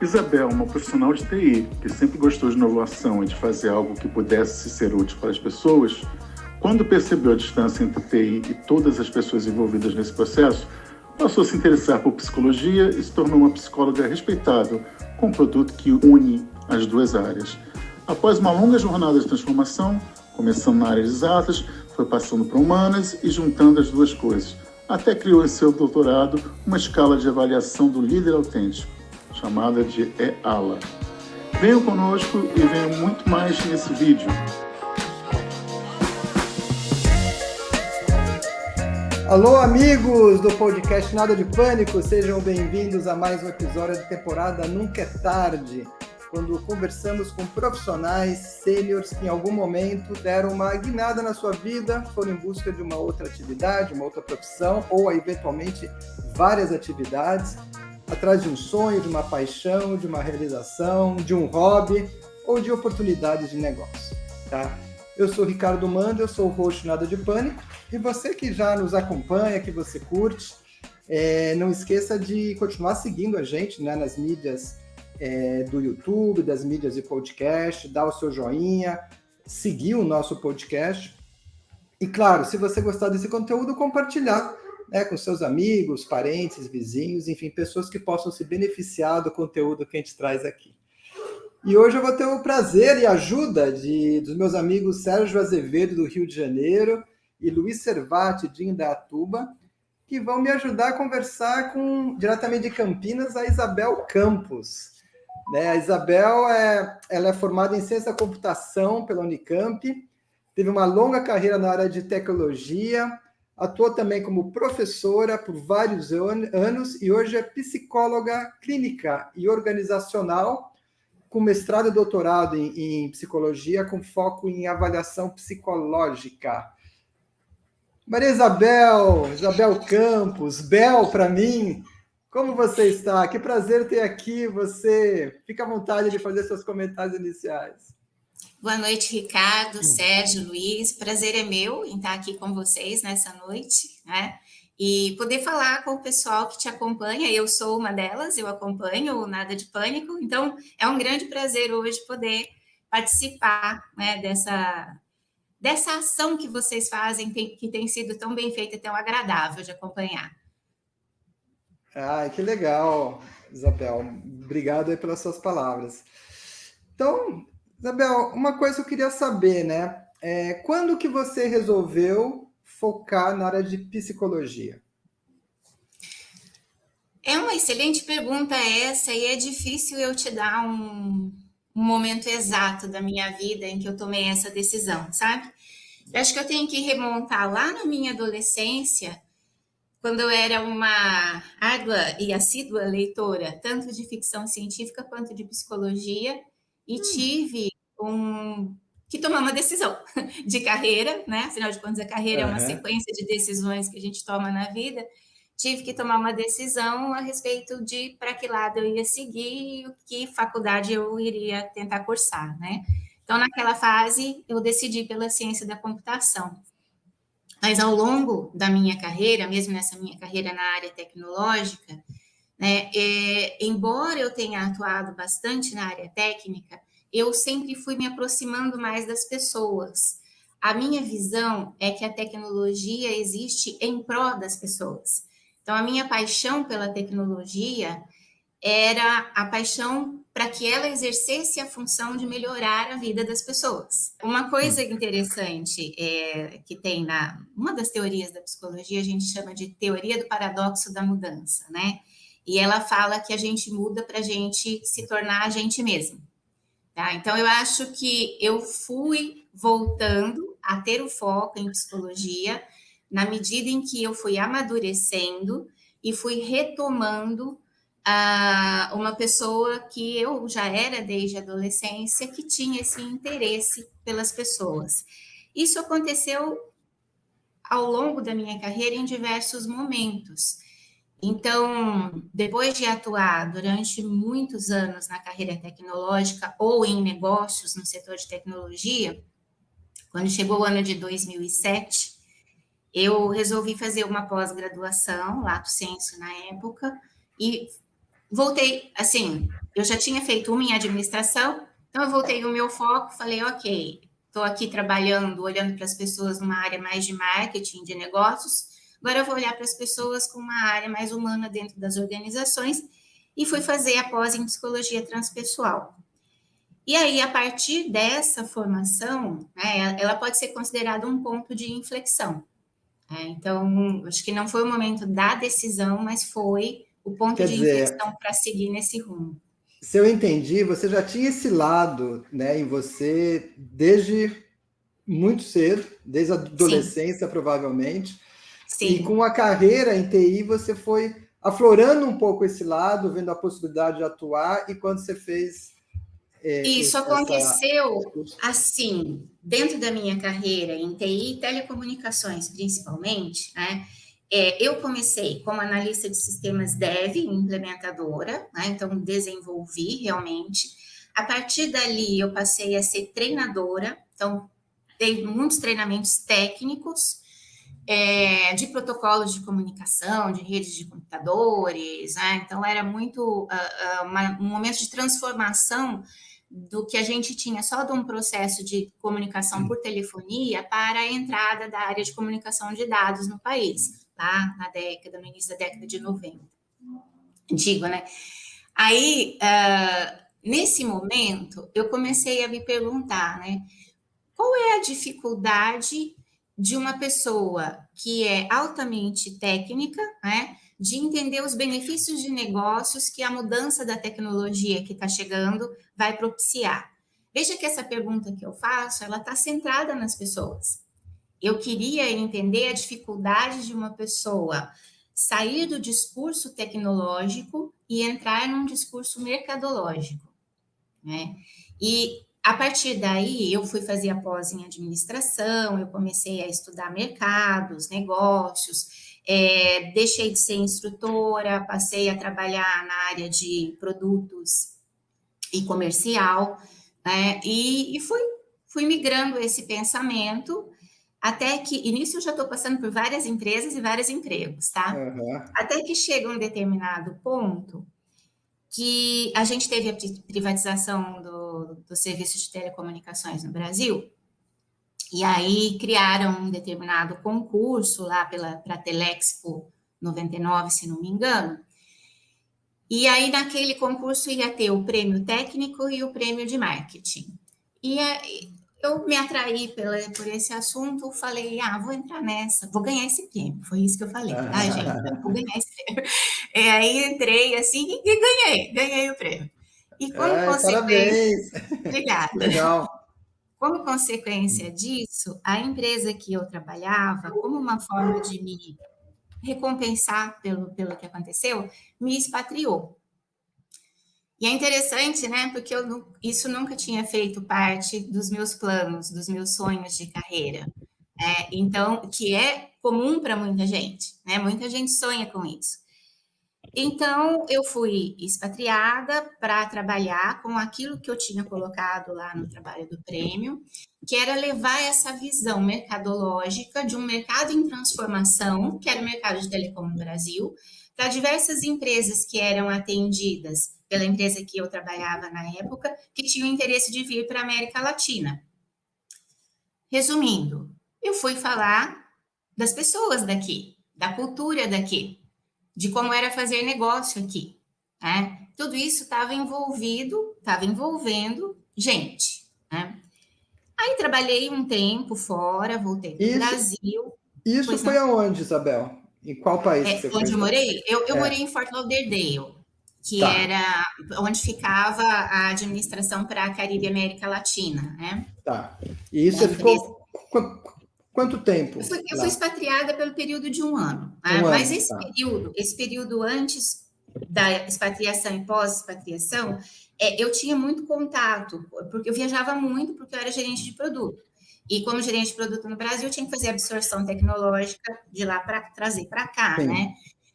Isabel, uma profissional de TI, que sempre gostou de inovação e de fazer algo que pudesse ser útil para as pessoas, quando percebeu a distância entre TI e todas as pessoas envolvidas nesse processo, passou a se interessar por psicologia e se tornou uma psicóloga respeitável, com um produto que une as duas áreas. Após uma longa jornada de transformação, começando na área de exatas, foi passando para humanas e juntando as duas coisas, até criou em seu doutorado uma escala de avaliação do líder autêntico, chamada de EALA. Venham conosco e venham muito mais nesse vídeo. Alô, amigos do podcast Nada de Pânico, sejam bem-vindos a mais um episódio da temporada Nunca é Tarde, quando conversamos com profissionais sêniores que em algum momento deram uma guinada na sua vida, foram em busca de uma outra atividade, uma outra profissão, ou eventualmente várias atividades, atrás de um sonho, de uma paixão, de uma realização, de um hobby ou de oportunidades de negócio, tá? Eu sou Ricardo Manda, eu sou o host Nada de Pânico, e você que já nos acompanha, que você curte, não esqueça de continuar seguindo a gente, né, nas mídias do YouTube, das mídias de podcast, dar o seu joinha, seguir o nosso podcast. E claro, se você gostar desse conteúdo, compartilhar, né, com seus amigos, parentes, vizinhos, enfim, pessoas que possam se beneficiar do conteúdo que a gente traz aqui. E hoje eu vou ter o prazer e a ajuda dos meus amigos Sérgio Azevedo, do Rio de Janeiro, e Luiz Servati, de Indaiatuba, que vão me ajudar a conversar diretamente de Campinas, a Isabel Campos. Né? A Isabel ela é formada em Ciência da Computação pela Unicamp, teve uma longa carreira na área de tecnologia, atuou também como professora por vários anos e hoje é psicóloga clínica e organizacional, com mestrado e doutorado em psicologia, com foco em avaliação psicológica. Maria Isabel Campos, Bel para mim, como você está? Que prazer ter aqui você. Fica à vontade de fazer seus comentários iniciais. Boa noite, Ricardo, Sérgio, Luiz. Prazer é meu em estar aqui com vocês nessa noite, né? E poder falar com o pessoal que te acompanha. Eu sou uma delas, eu acompanho o Nada de Pânico, então é um grande prazer hoje poder participar, né, dessa ação que vocês fazem, que tem sido tão bem feita e tão agradável de acompanhar. Ai, que legal, Isabel. Obrigado aí pelas suas palavras. Então, Isabel, uma coisa que eu queria saber, né? Quando que você resolveu focar na área de psicologia? É uma excelente pergunta essa, e é difícil eu te dar um momento exato da minha vida em que eu tomei essa decisão, sabe? Eu acho que eu tenho que remontar lá na minha adolescência, quando eu era uma árdua e assídua leitora, tanto de ficção científica quanto de psicologia, e tive que tomar uma decisão de carreira, né? Afinal de contas, a carreira é uma sequência de decisões que a gente toma na vida. Tive que tomar uma decisão a respeito de para que lado eu ia seguir e que faculdade eu iria tentar cursar, né? Então, naquela fase, eu decidi pela ciência da computação. Mas ao longo da minha carreira, mesmo nessa minha carreira na área tecnológica, né, embora eu tenha atuado bastante na área técnica, eu sempre fui me aproximando mais das pessoas. A minha visão é que a tecnologia existe em prol das pessoas. Então, a minha paixão pela tecnologia era a paixão para que ela exercesse a função de melhorar a vida das pessoas. Uma coisa interessante que tem uma das teorias da psicologia, a gente chama de teoria do paradoxo da mudança, né? E ela fala que a gente muda para a gente se tornar a gente mesmo. Tá? Então, eu acho que eu fui voltando a ter o foco em psicologia na medida em que eu fui amadurecendo e fui retomando uma pessoa que eu já era desde a adolescência, que tinha esse interesse pelas pessoas. Isso aconteceu ao longo da minha carreira em diversos momentos. Então, depois de atuar durante muitos anos na carreira tecnológica ou em negócios no setor de tecnologia, quando chegou o ano de 2007, eu resolvi fazer uma pós-graduação, lato sensu na época, e voltei, assim, eu já tinha feito uma em administração, então eu voltei no meu foco, falei, ok, estou aqui trabalhando, olhando para as pessoas numa área mais de marketing, de negócios, agora eu vou olhar para as pessoas com uma área mais humana dentro das organizações, e fui fazer a pós em psicologia transpessoal. E aí, a partir dessa formação, né, ela pode ser considerada um ponto de inflexão. Né? Então, acho que não foi o momento da decisão, mas foi o ponto Quer de dizer, inflexão para seguir nesse rumo. se eu entendi, você já tinha esse lado, né, em você desde muito cedo, desde a adolescência, provavelmente, e Sim. com a carreira em TI, você foi aflorando um pouco esse lado, vendo a possibilidade de atuar, e quando você fez Isso essa... aconteceu assim, dentro da minha carreira em TI e telecomunicações, principalmente, né? Eu comecei como analista de sistemas dev, implementadora, né? Então desenvolvi realmente. A partir dali eu passei a ser treinadora, então dei muitos treinamentos técnicos, de protocolos de comunicação, de redes de computadores, né? Então era muito um momento de transformação do que a gente tinha só de um processo de comunicação por telefonia para a entrada da área de comunicação de dados no país, tá? No início da década de 90. Antigo, né? Aí, nesse momento, eu comecei a me perguntar, né? Qual é a dificuldade de uma pessoa que é altamente técnica, né? De entender os benefícios de negócios que a mudança da tecnologia que está chegando vai propiciar. Veja que essa pergunta que eu faço, ela está centrada nas pessoas. Eu queria entender a dificuldade de uma pessoa sair do discurso tecnológico e entrar num discurso mercadológico, né? E a partir daí, eu fui fazer a pós em administração, eu comecei a estudar mercados, negócios, deixei de ser instrutora, passei a trabalhar na área de produtos e comercial, né? E fui migrando esse pensamento, até que, e nisso eu já estou passando por várias empresas e vários empregos, tá? Uhum. Até que chega um determinado ponto que a gente teve a privatização do serviço de telecomunicações no Brasil, e aí criaram um determinado concurso lá para a Telexpo 99, se não me engano, e aí naquele concurso ia ter o prêmio técnico e o prêmio de marketing. E eu me atraí por esse assunto, falei, vou entrar nessa, vou ganhar esse prêmio. Foi isso que eu falei, tá, gente? Vou ganhar esse prêmio. Aí entrei assim e ganhei o prêmio. E como consequência... Parabéns! Obrigada. Legal. Como consequência disso, a empresa que eu trabalhava, como uma forma de me recompensar pelo que aconteceu, me expatriou. E é interessante, né? Porque isso nunca tinha feito parte dos meus planos, dos meus sonhos de carreira. Então, que é comum para muita gente, né? Muita gente sonha com isso. Então, eu fui expatriada para trabalhar com aquilo que eu tinha colocado lá no trabalho do prêmio, que era levar essa visão mercadológica de um mercado em transformação, que era o mercado de telecom no Brasil, para diversas empresas que eram atendidas pela empresa que eu trabalhava na época, que tinham interesse de vir para a América Latina. Resumindo, eu fui falar das pessoas daqui, da cultura daqui, de como era fazer negócio aqui, né? Tudo isso estava envolvendo gente, né? Aí trabalhei um tempo fora, voltei para o Brasil. Isso foi aonde, Isabel? Em qual país que você foi? Onde eu morei? Eu morei em Fort Lauderdale, que era onde ficava a administração para a Caribe e América Latina, né? Tá. E isso você ficou quanto tempo? Eu fui expatriada pelo período de um ano. Né? Mas esse período antes da expatriação e pós-expatriação, eu tinha muito contato, porque eu viajava muito, porque eu era gerente de produto. E como gerente de produto no Brasil, eu tinha que fazer absorção tecnológica de lá para trazer para cá, sim, né?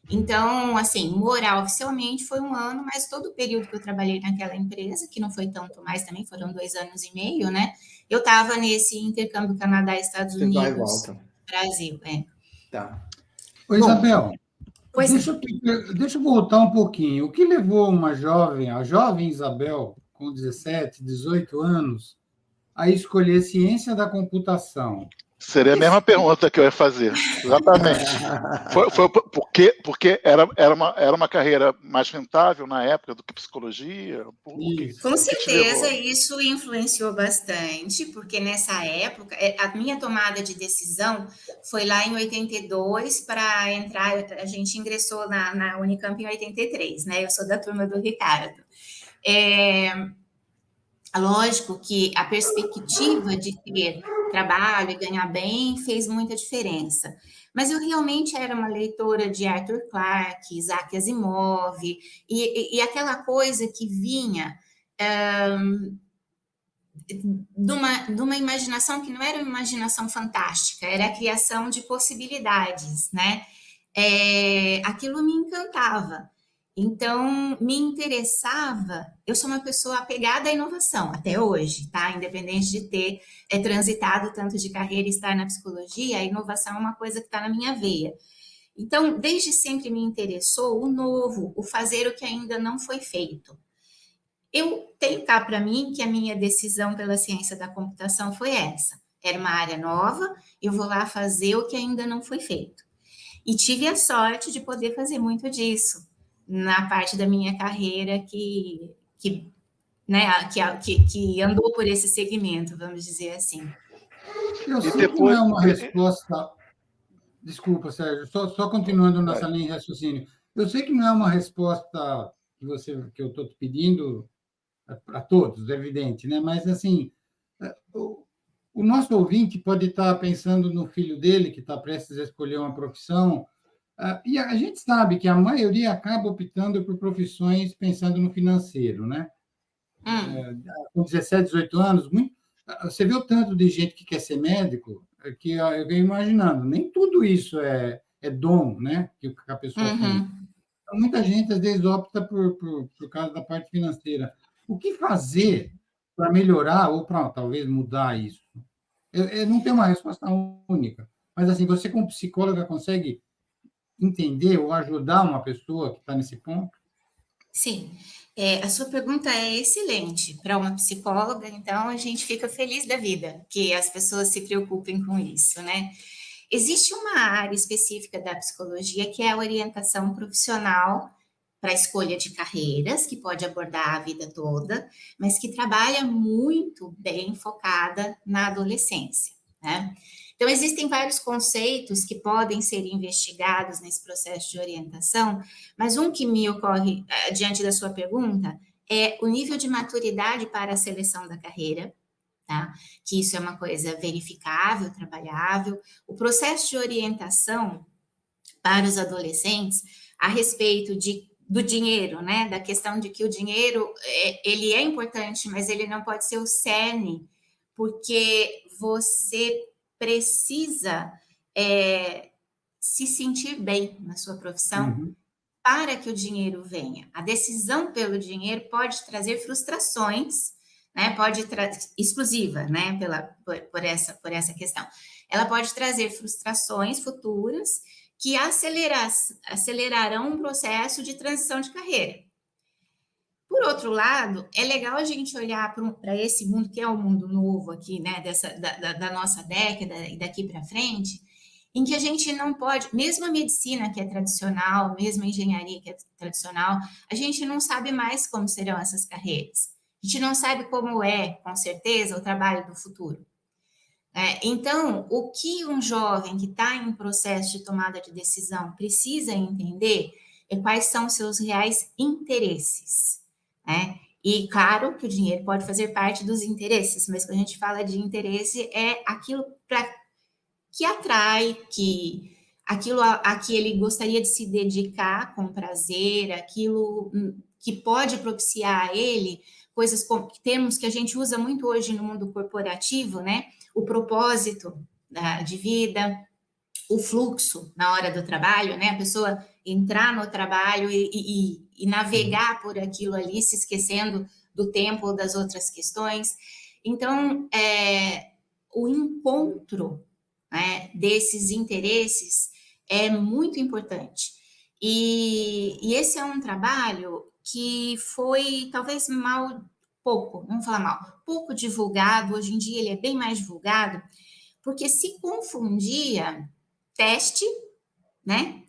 Então, assim, morar oficialmente foi um ano, mas todo o período que eu trabalhei naquela empresa, que não foi tanto mais também, foram 2 anos e meio, né? Eu estava nesse intercâmbio Canadá, Estados Unidos, Brasil. Tá. Oi, Isabel. Pois Deixa eu voltar um pouquinho. O que levou a jovem Isabel, com 17, 18 anos, a escolher ciência da computação? Seria a mesma pergunta que eu ia fazer, exatamente. Foi porque era uma carreira mais rentável na época do que psicologia? Com certeza, isso influenciou bastante, porque nessa época, a minha tomada de decisão foi lá em 82 para entrar, a gente ingressou na Unicamp em 83, né? Eu sou da turma do Ricardo. Lógico que a perspectiva de ter trabalho e ganhar bem fez muita diferença. Mas eu realmente era uma leitora de Arthur Clarke, Isaac Asimov, e aquela coisa que vinha de uma imaginação que não era uma imaginação fantástica, era a criação de possibilidades, né? Aquilo me encantava. Então, me interessava. Eu sou uma pessoa apegada à inovação, até hoje, tá? Independente de ter transitado tanto de carreira e estar na psicologia, a inovação é uma coisa que está na minha veia. Então, desde sempre me interessou o novo, o fazer o que ainda não foi feito. Eu tenho cá para mim que a minha decisão pela ciência da computação foi essa. Era uma área nova, eu vou lá fazer o que ainda não foi feito. E tive a sorte de poder fazer muito disso na parte da minha carreira que andou por esse segmento, vamos dizer assim. Eu sei que não é uma resposta... Desculpa, Sérgio, só continuando nessa linha de raciocínio. Eu sei que não é uma resposta que eu estou te pedindo a todos, é evidente, né? Mas, assim, o nosso ouvinte pode estar pensando no filho dele, que está prestes a escolher uma profissão, e a gente sabe que a maioria acaba optando por profissões pensando no financeiro, né? Com 17, 18 anos, você vê o tanto de gente que quer ser médico, que eu venho imaginando, nem tudo isso é dom, né? Que a pessoa tem. Então, muita gente, às vezes, opta por causa da parte financeira. O que fazer para melhorar ou para, talvez, mudar isso? Eu não tenho uma resposta única, mas, assim, você, como psicóloga, consegue entender ou ajudar uma pessoa que está nesse ponto? Sim, a sua pergunta é excelente para uma psicóloga, então a gente fica feliz da vida que as pessoas se preocupem com isso, né? Existe uma área específica da psicologia que é a orientação profissional para a escolha de carreiras, que pode abordar a vida toda, mas que trabalha muito bem focada na adolescência, né? Então, existem vários conceitos que podem ser investigados nesse processo de orientação, mas um que me ocorre diante da sua pergunta é o nível de maturidade para a seleção da carreira, tá? Que isso é uma coisa verificável, trabalhável. O processo de orientação para os adolescentes a respeito do dinheiro, né? Da questão de que o dinheiro ele é importante, mas ele não pode ser o cerne, porque você precisa se sentir bem na sua profissão para que o dinheiro venha. A decisão pelo dinheiro pode trazer frustrações, né? Exclusiva, né? Por essa questão. Ela pode trazer frustrações futuras que acelerarão um processo de transição de carreira. Por outro lado, é legal a gente olhar para esse mundo, que é o mundo novo aqui, né, da nossa década e daqui para frente, em que a gente não pode, mesmo a medicina que é tradicional, mesmo a engenharia que é tradicional, a gente não sabe mais como serão essas carreiras. A gente não sabe como com certeza, o trabalho do futuro. Então, o que um jovem que está em processo de tomada de decisão precisa entender é quais são seus reais interesses, né? E claro que o dinheiro pode fazer parte dos interesses, mas quando a gente fala de interesse, é aquilo que atrai, aquilo a que ele gostaria de se dedicar com prazer, aquilo que pode propiciar a ele coisas como termos que a gente usa muito hoje no mundo corporativo, né? O propósito de vida, o fluxo na hora do trabalho, né? A pessoa entrar no trabalho e navegar por aquilo ali, se esquecendo do tempo ou das outras questões. Então, o encontro, né, desses interesses é muito importante. E esse é um trabalho que foi talvez vamos falar mal, pouco divulgado. Hoje em dia ele é bem mais divulgado, porque se confundia teste, né?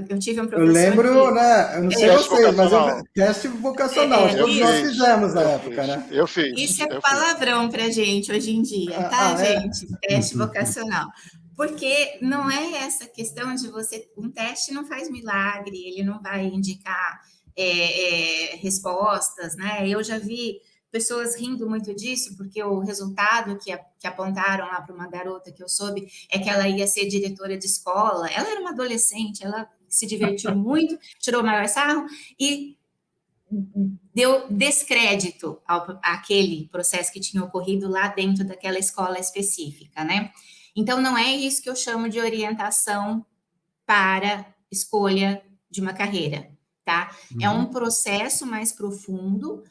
Eu tive um Eu professor lembro, que... né? Eu não sei Teste vocês, mas vocacional. teste vocacional, acho que todos nós Isso. fizemos na época, né? Eu fiz. Isso é palavrão para gente hoje em dia, tá, É? gente? Teste vocacional. Porque não é essa questão de você... Um teste não faz milagre, ele não vai indicar respostas, né? Eu já vi pessoas rindo muito disso, porque o resultado que apontaram lá para uma garota que eu soube é que ela ia ser diretora de escola. Ela era uma adolescente, ela se divertiu muito, tirou o maior sarro e deu descrédito àquele processo que tinha ocorrido lá dentro daquela escola específica, né? Então, não é isso que eu chamo de orientação para escolha de uma carreira, tá? É um processo mais profundo,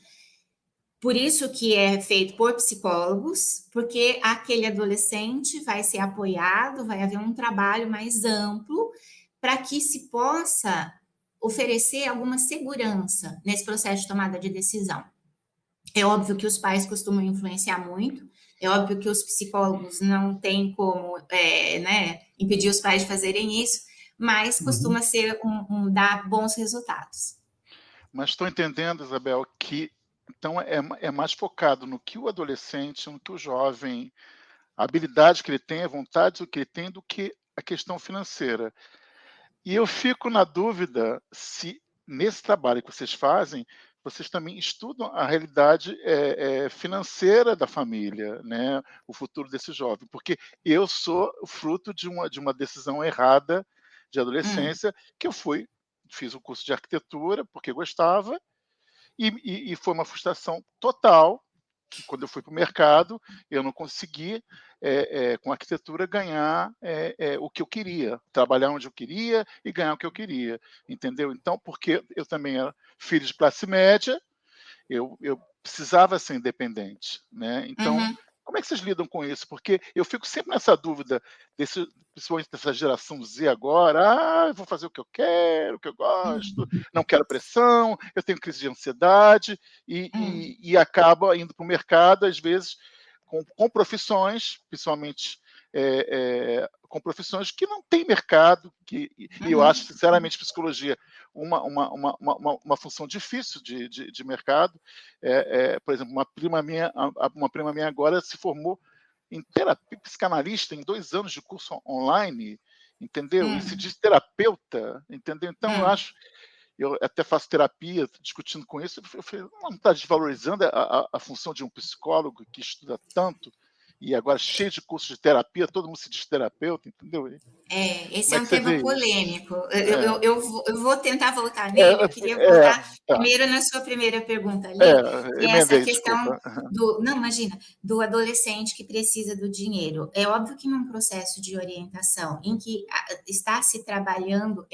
por isso que é feito por psicólogos, porque aquele adolescente vai ser apoiado, vai haver um trabalho mais amplo para que se possa oferecer alguma segurança nesse processo de tomada de decisão. É óbvio que os pais costumam influenciar muito, é óbvio que os psicólogos não têm como impedir os pais de fazerem isso, mas costuma ser dar bons resultados. Mas estou entendendo, Isabel, que então é mais focado no que o adolescente, no que o jovem, a habilidade que ele tem, a vontade que ele tem, do que a questão financeira. E eu fico na dúvida se, nesse trabalho que vocês fazem, vocês também estudam a realidade financeira da família, né? O futuro desse jovem. Porque eu sou fruto de uma decisão errada de adolescência, que eu fiz o curso de arquitetura porque gostava, e foi uma frustração total, que quando eu fui para o mercado, eu não consegui, com arquitetura, ganhar o que eu queria, trabalhar onde eu queria e ganhar o que eu queria, entendeu? Então, porque eu também era filho de classe média, eu precisava ser independente, né? Então, como é que vocês lidam com isso? Porque eu fico sempre nessa dúvida, principalmente dessa geração Z agora, eu vou fazer o que eu quero, o que eu gosto, não quero pressão, eu tenho crise de ansiedade, e acaba indo para o mercado, às vezes, com profissões, principalmente com profissões que não têm mercado, e eu acho, sinceramente, psicologia uma função difícil de mercado. Por exemplo, uma prima minha agora se formou em terapia psicanalista em 2 anos de curso online, entendeu? E se diz terapeuta, entendeu? Então, eu até faço terapia, discutindo com isso, eu falei, não está desvalorizando a função de um psicólogo que estuda tanto, e agora cheio de cursos de terapia, todo mundo se diz terapeuta, entendeu? Esse é um tema polêmico. Eu vou tentar voltar nele. Eu queria voltar primeiro na sua primeira pergunta ali, que é essa questão do adolescente que precisa do dinheiro. É óbvio que num processo de orientação em que está se trabalhando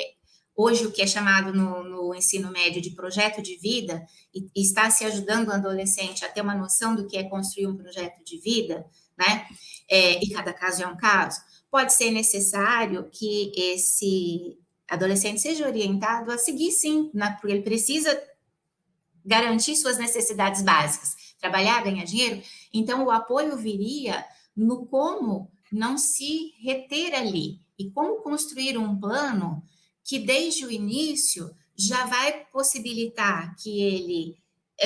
hoje o que é chamado no ensino médio de projeto de vida, e está se ajudando o adolescente a ter uma noção do que é construir um projeto de vida, né? E cada caso é um caso. Pode ser necessário que esse adolescente seja orientado a seguir, sim, porque ele precisa garantir suas necessidades básicas, trabalhar, ganhar dinheiro. Então, o apoio viria no como não se reter ali e como construir um plano que, desde o início, já vai possibilitar que ele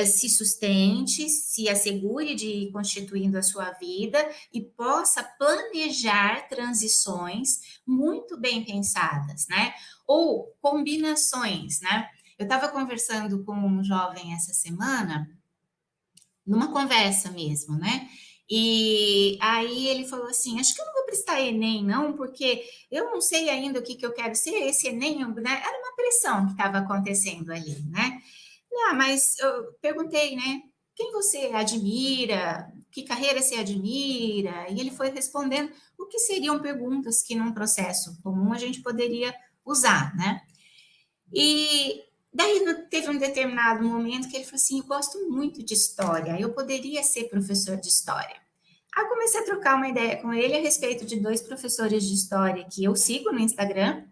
se sustente, se assegure de ir constituindo a sua vida e possa planejar transições muito bem pensadas, né? Ou combinações, né? Eu estava conversando com um jovem essa semana, numa conversa mesmo, né? E aí ele falou assim, acho que eu não vou prestar Enem, não, porque eu não sei ainda o que eu quero ser, esse Enem, né? Era uma pressão que estava acontecendo ali, né? Mas eu perguntei, né? Quem você admira? Que carreira você admira? E ele foi respondendo o que seriam perguntas que num processo comum a gente poderia usar, né? E daí teve um determinado momento que ele falou assim, eu gosto muito de história, eu poderia ser professor de história. Aí eu comecei a trocar uma ideia com ele a respeito de 2 professores de história que eu sigo no Instagram,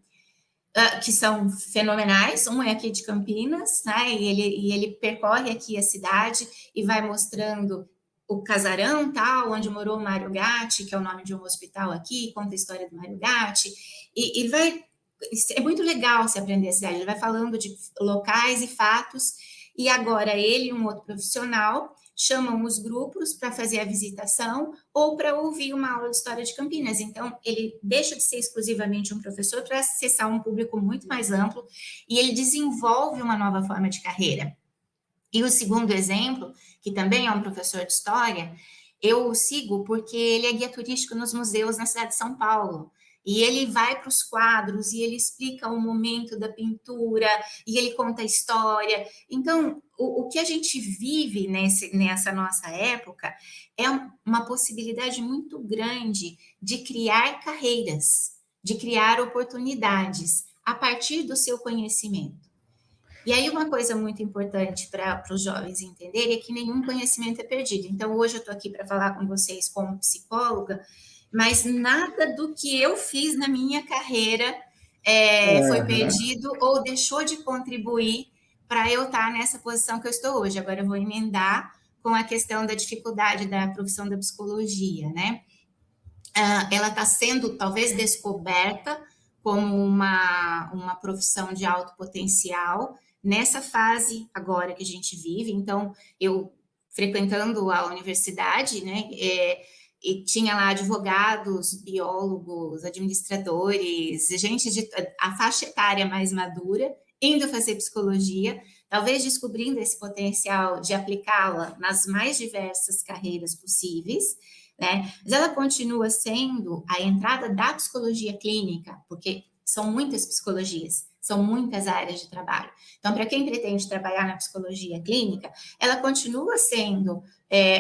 que são fenomenais. Um é aqui de Campinas, né? E ele percorre aqui a cidade e vai mostrando o casarão, tal, onde morou o Mário Gatti, que é o nome de um hospital aqui, conta a história do Mário Gatti, e vai... É muito legal se aprender a cidade, ele vai falando de locais e fatos, e agora ele e um outro profissional chamam os grupos para fazer a visitação ou para ouvir uma aula de história de Campinas. Então, ele deixa de ser exclusivamente um professor para acessar um público muito mais amplo, e ele desenvolve uma nova forma de carreira. E o segundo exemplo, que também é um professor de história, eu o sigo porque ele é guia turístico nos museus na cidade de São Paulo. E ele vai para os quadros e ele explica o momento da pintura e ele conta a história. Então, o que a gente vive nessa nossa época é uma possibilidade muito grande de criar carreiras, de criar oportunidades a partir do seu conhecimento. E aí, uma coisa muito importante para os jovens entenderem é que nenhum conhecimento é perdido. Então, hoje eu estou aqui para falar com vocês como psicóloga, mas nada do que eu fiz na minha carreira foi perdido ou deixou de contribuir para eu estar nessa posição que eu estou hoje. Agora eu vou emendar com a questão da dificuldade da profissão da psicologia, né? Ela está sendo, talvez, descoberta como uma profissão de alto potencial nessa fase agora que a gente vive. Então, eu frequentando a universidade, né, e tinha lá advogados, biólogos, administradores, a faixa etária mais madura, indo fazer psicologia, talvez descobrindo esse potencial de aplicá-la nas mais diversas carreiras possíveis, né? Mas ela continua sendo a entrada da psicologia clínica, porque são muitas psicologias, são muitas áreas de trabalho. Então, para quem pretende trabalhar na psicologia clínica, ela continua sendo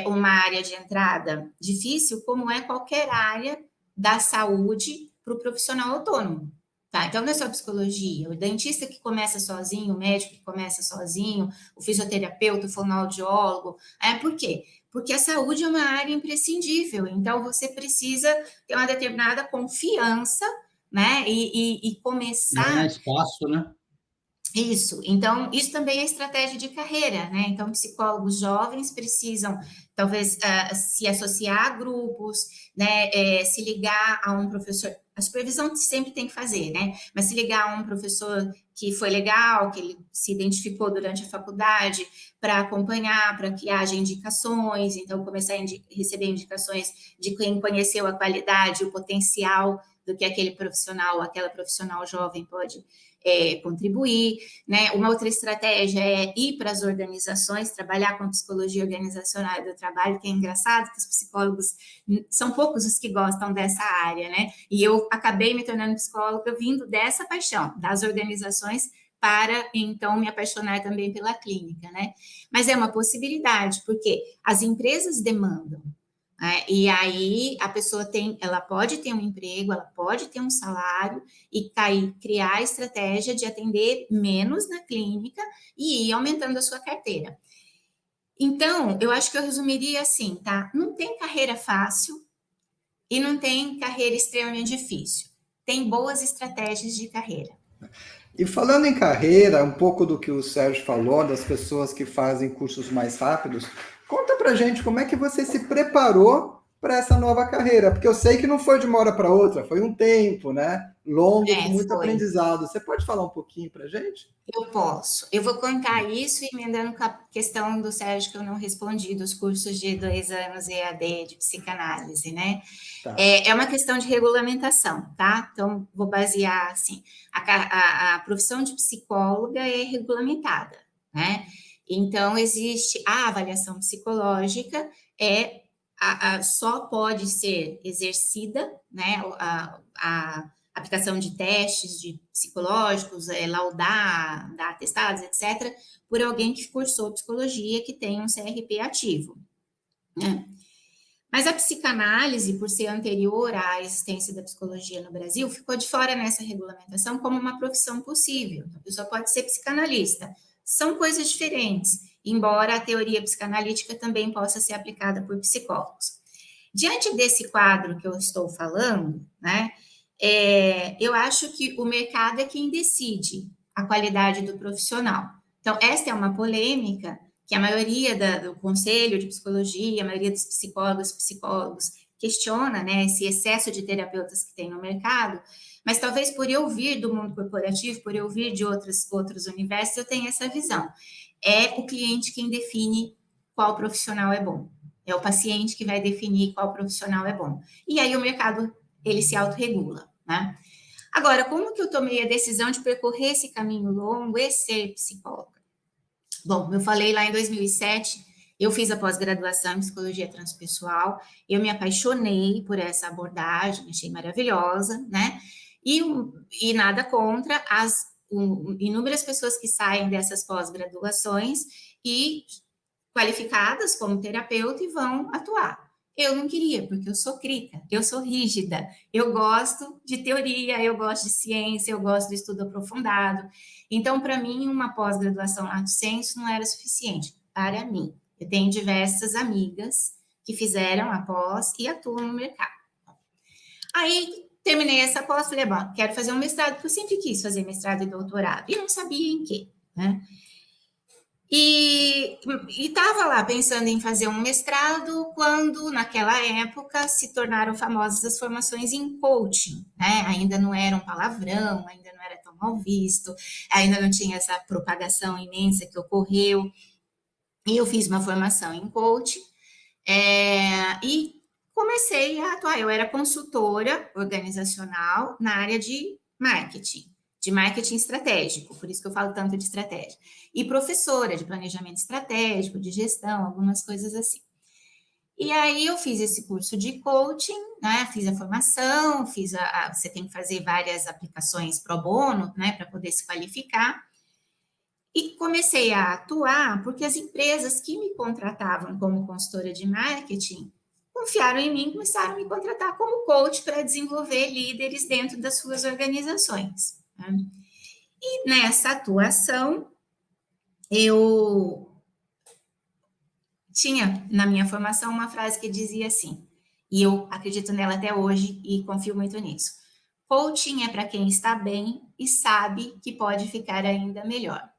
uma área de entrada difícil, como é qualquer área da saúde para o profissional autônomo. Tá? Então, não é só psicologia. O dentista que começa sozinho, o médico que começa sozinho, o fisioterapeuta, o fonoaudiólogo. Por quê? Porque a saúde é uma área imprescindível. Então, você precisa ter uma determinada confiança, né? E começar... Ganhar espaço, né? Isso. Então, isso também é estratégia de carreira, né? Então, psicólogos jovens precisam, talvez, se associar a grupos, né? Se ligar a um professor. A supervisão sempre tem que fazer, né? Mas se ligar a um professor que foi legal, que ele se identificou durante a faculdade, para acompanhar, para que haja indicações. Então, começar a receber indicações de quem conheceu a qualidade, o potencial do que aquele profissional, aquela profissional jovem pode contribuir, né? Uma outra estratégia é ir para as organizações, trabalhar com a psicologia organizacional do trabalho, que é engraçado que os psicólogos são poucos os que gostam dessa área, né? E eu acabei me tornando psicóloga vindo dessa paixão, das organizações, para, então, me apaixonar também pela clínica, né? Mas é uma possibilidade, porque as empresas demandam, e aí a pessoa ela pode ter um emprego, ela pode ter um salário e criar a estratégia de atender menos na clínica e ir aumentando a sua carteira. Então, eu acho que eu resumiria assim, tá? Não tem carreira fácil e não tem carreira extremamente difícil. Tem boas estratégias de carreira. E falando em carreira, um pouco do que o Sérgio falou, das pessoas que fazem cursos mais rápidos, conta pra gente como é que você se preparou para essa nova carreira, porque eu sei que não foi de uma hora para outra, foi um tempo, né? Longo, com muito aprendizado. Você pode falar um pouquinho pra gente? Eu posso. Eu vou contar isso emendando com a questão do Sérgio que eu não respondi, dos cursos de 2 anos EAD de psicanálise, né? Tá. É uma questão de regulamentação, tá? Então, vou basear, assim, a profissão de psicóloga é regulamentada, né? Então, existe a avaliação psicológica, só pode ser exercida, né? A aplicação de testes psicológicos, laudar, dar atestados, etc., por alguém que cursou psicologia, que tem um CRP ativo, né? Mas a psicanálise, por ser anterior à existência da psicologia no Brasil, ficou de fora nessa regulamentação como uma profissão possível. A pessoa pode ser psicanalista. São coisas diferentes, embora a teoria psicanalítica também possa ser aplicada por psicólogos. Diante desse quadro que eu estou falando, né, eu acho que o mercado é quem decide a qualidade do profissional. Então, esta é uma polêmica que a maioria do Conselho de Psicologia, a maioria dos psicólogos questiona, né, esse excesso de terapeutas que tem no mercado, mas talvez por eu vir do mundo corporativo, por eu vir de outros universos, eu tenho essa visão. É o cliente quem define qual profissional é bom. É o paciente que vai definir qual profissional é bom. E aí o mercado, ele se autorregula, né? Agora, como que eu tomei a decisão de percorrer esse caminho longo e ser psicóloga? Bom, eu falei lá em 2007, eu fiz a pós-graduação em psicologia transpessoal, eu me apaixonei por essa abordagem, achei maravilhosa, né? E nada contra as inúmeras pessoas que saem dessas pós-graduações e qualificadas como terapeuta e vão atuar. Eu não queria, porque eu sou crica, eu sou rígida, eu gosto de teoria, eu gosto de ciência, eu gosto do estudo aprofundado. Então, para mim, uma pós-graduação lato sensu não era suficiente para mim. Eu tenho diversas amigas que fizeram a pós e atuam no mercado. Aí, terminei essa pós, falei, bom, quero fazer um mestrado, porque eu sempre quis fazer mestrado e doutorado, e não sabia em quê, né? E estava lá pensando em fazer um mestrado quando, naquela época, se tornaram famosas as formações em coaching, né? Ainda não era um palavrão, ainda não era tão mal visto, ainda não tinha essa propagação imensa que ocorreu. E eu fiz uma formação em coaching e comecei a atuar. Eu era consultora organizacional na área de marketing estratégico, por isso que eu falo tanto de estratégia, e professora de planejamento estratégico, de gestão, algumas coisas assim. E aí eu fiz esse curso de coaching, né? Fiz a formação, você tem que fazer várias aplicações pro bono, né, para poder se qualificar. E comecei a atuar porque as empresas que me contratavam como consultora de marketing confiaram em mim e começaram a me contratar como coach para desenvolver líderes dentro das suas organizações. E nessa atuação, eu tinha na minha formação uma frase que dizia assim, e eu acredito nela até hoje e confio muito nisso: coaching é para quem está bem e sabe que pode ficar ainda melhor.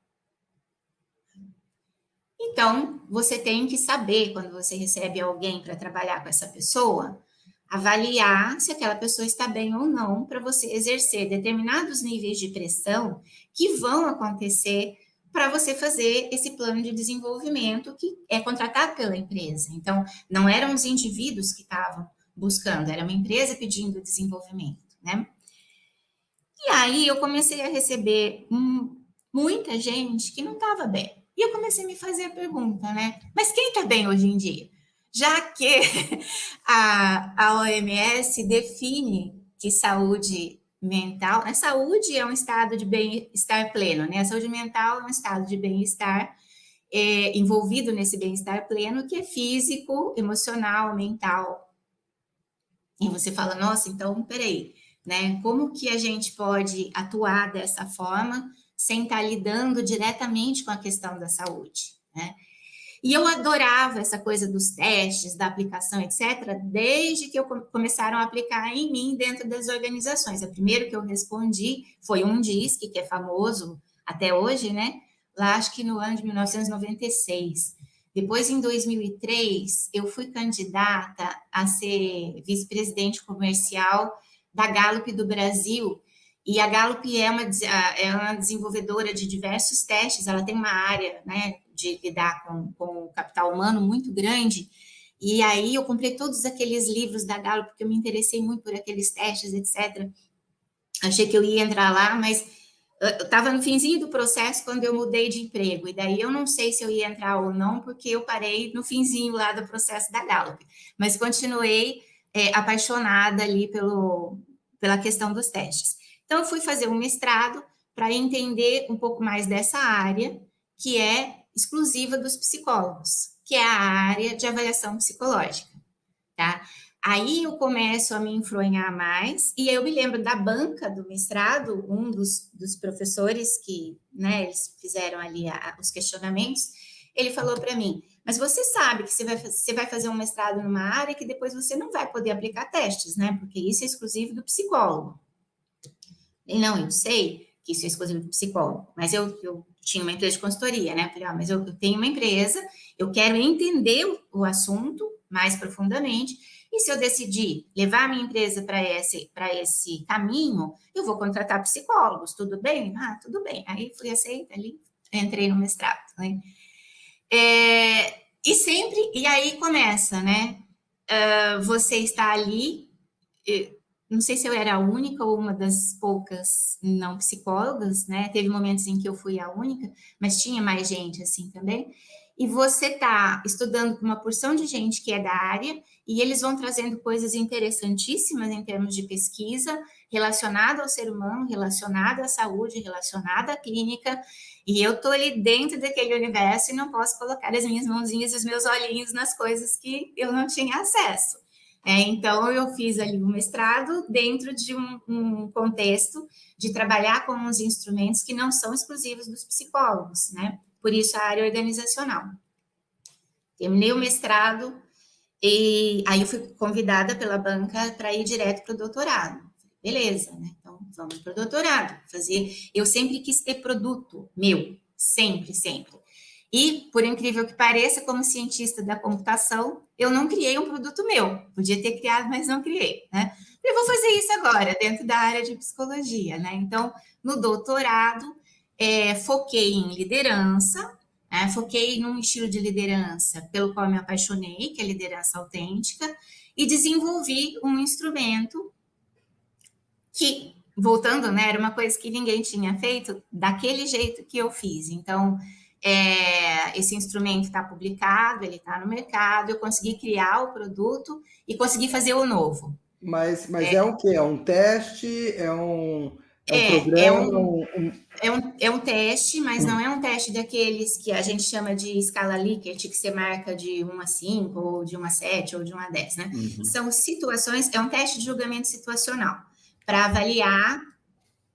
Então, você tem que saber, quando você recebe alguém para trabalhar com essa pessoa, avaliar se aquela pessoa está bem ou não, para você exercer determinados níveis de pressão que vão acontecer para você fazer esse plano de desenvolvimento que é contratado pela empresa. Então, não eram os indivíduos que estavam buscando, era uma empresa pedindo desenvolvimento, né? E aí eu comecei a receber muita gente que não estava bem. E eu comecei a me fazer a pergunta, né? Mas quem está bem hoje em dia? Já que a OMS define que saúde mental, a saúde é um estado de bem-estar pleno, né? A saúde mental é um estado de bem-estar envolvido nesse bem-estar pleno, que é físico, emocional, mental. E você fala, nossa, então, peraí, né? Como que a gente pode atuar dessa forma sem estar lidando diretamente com a questão da saúde, né? E eu adorava essa coisa dos testes, da aplicação, etc., desde que começaram a aplicar em mim dentro das organizações. O primeiro que eu respondi foi um DISC, que é famoso até hoje, né? Lá, acho que no ano de 1996. Depois, em 2003, eu fui candidata a ser vice-presidente comercial da Gallup do Brasil. E a Gallup é uma desenvolvedora de diversos testes, ela tem uma área, né, de lidar com o capital humano muito grande, e aí eu comprei todos aqueles livros da Gallup, porque eu me interessei muito por aqueles testes, etc. Achei que eu ia entrar lá, mas eu estava no finzinho do processo quando eu mudei de emprego, e daí eu não sei se eu ia entrar ou não, porque eu parei no finzinho lá do processo da Gallup, mas continuei apaixonada ali pela questão dos testes. Então, eu fui fazer um mestrado para entender um pouco mais dessa área, que é exclusiva dos psicólogos, que é a área de avaliação psicológica, tá? Aí eu começo a me enfronhar mais, e eu me lembro da banca do mestrado, um dos professores que, né, eles fizeram ali os questionamentos, ele falou para mim, mas você sabe que você vai fazer um mestrado numa área que depois você não vai poder aplicar testes, né? Porque isso é exclusivo do psicólogo. Falei, não, eu sei que isso é exclusivo do psicólogo, mas eu tinha uma empresa de consultoria, né? Falei, mas eu tenho uma empresa, eu quero entender o assunto mais profundamente, e se eu decidir levar a minha empresa para esse caminho, eu vou contratar psicólogos, tudo bem? Ah, tudo bem. Aí fui aceita ali, entrei no mestrado, né? E aí começa, né? Você está ali, não sei se eu era a única ou uma das poucas não psicólogas, né? Teve momentos em que eu fui a única, mas tinha mais gente assim também. E você está estudando com uma porção de gente que é da área, e eles vão trazendo coisas interessantíssimas em termos de pesquisa, relacionada ao ser humano, relacionada à saúde, relacionada à clínica, e eu estou ali dentro daquele universo e não posso colocar as minhas mãozinhas e os meus olhinhos nas coisas que eu não tinha acesso. Então, eu fiz ali um mestrado dentro de um contexto de trabalhar com uns instrumentos que não são exclusivos dos psicólogos, né? Por isso, a área organizacional. Terminei o mestrado e aí eu fui convidada pela banca para ir direto para o doutorado. Beleza, né? Então, vamos para o doutorado. Eu sempre quis ter produto meu, sempre, sempre. E, por incrível que pareça, como cientista da computação, eu não criei um produto meu. Podia ter criado, mas não criei, né? Eu vou fazer isso agora, dentro da área de psicologia, né? Então, no doutorado, foquei em liderança, foquei num estilo de liderança pelo qual me apaixonei, que é a liderança autêntica, e desenvolvi um instrumento que, voltando, né, era uma coisa que ninguém tinha feito daquele jeito que eu fiz. Então, esse instrumento está publicado, ele está no mercado, eu consegui criar o produto e consegui fazer o novo. Mas é o quê? É um teste? É um programa? É um teste, mas não é um teste daqueles que a gente chama de escala Likert, que você marca de 1 a 5, ou de 1 a 7, ou de 1 a 10, né? Uhum. São situações, é um teste de julgamento situacional, para avaliar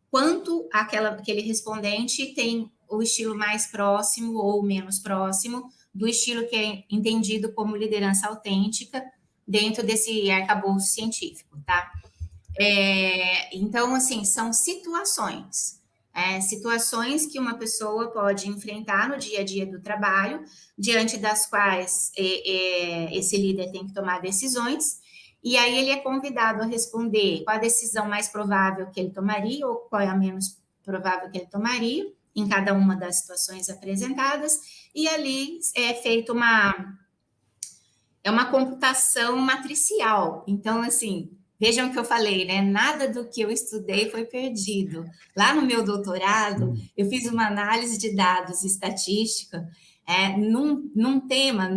quanto aquele respondente tem o estilo mais próximo ou menos próximo do estilo que é entendido como liderança autêntica dentro desse arcabouço científico, tá? Então, assim, são situações que uma pessoa pode enfrentar no dia a dia do trabalho, diante das quais esse líder tem que tomar decisões, e aí ele é convidado a responder qual a decisão mais provável que ele tomaria ou qual é a menos provável que ele tomaria em cada uma das situações apresentadas, e ali é feita uma computação matricial. Então, assim, vejam o que eu falei, né? Nada do que eu estudei foi perdido. Lá no meu doutorado, eu fiz uma análise de dados estatística num tema,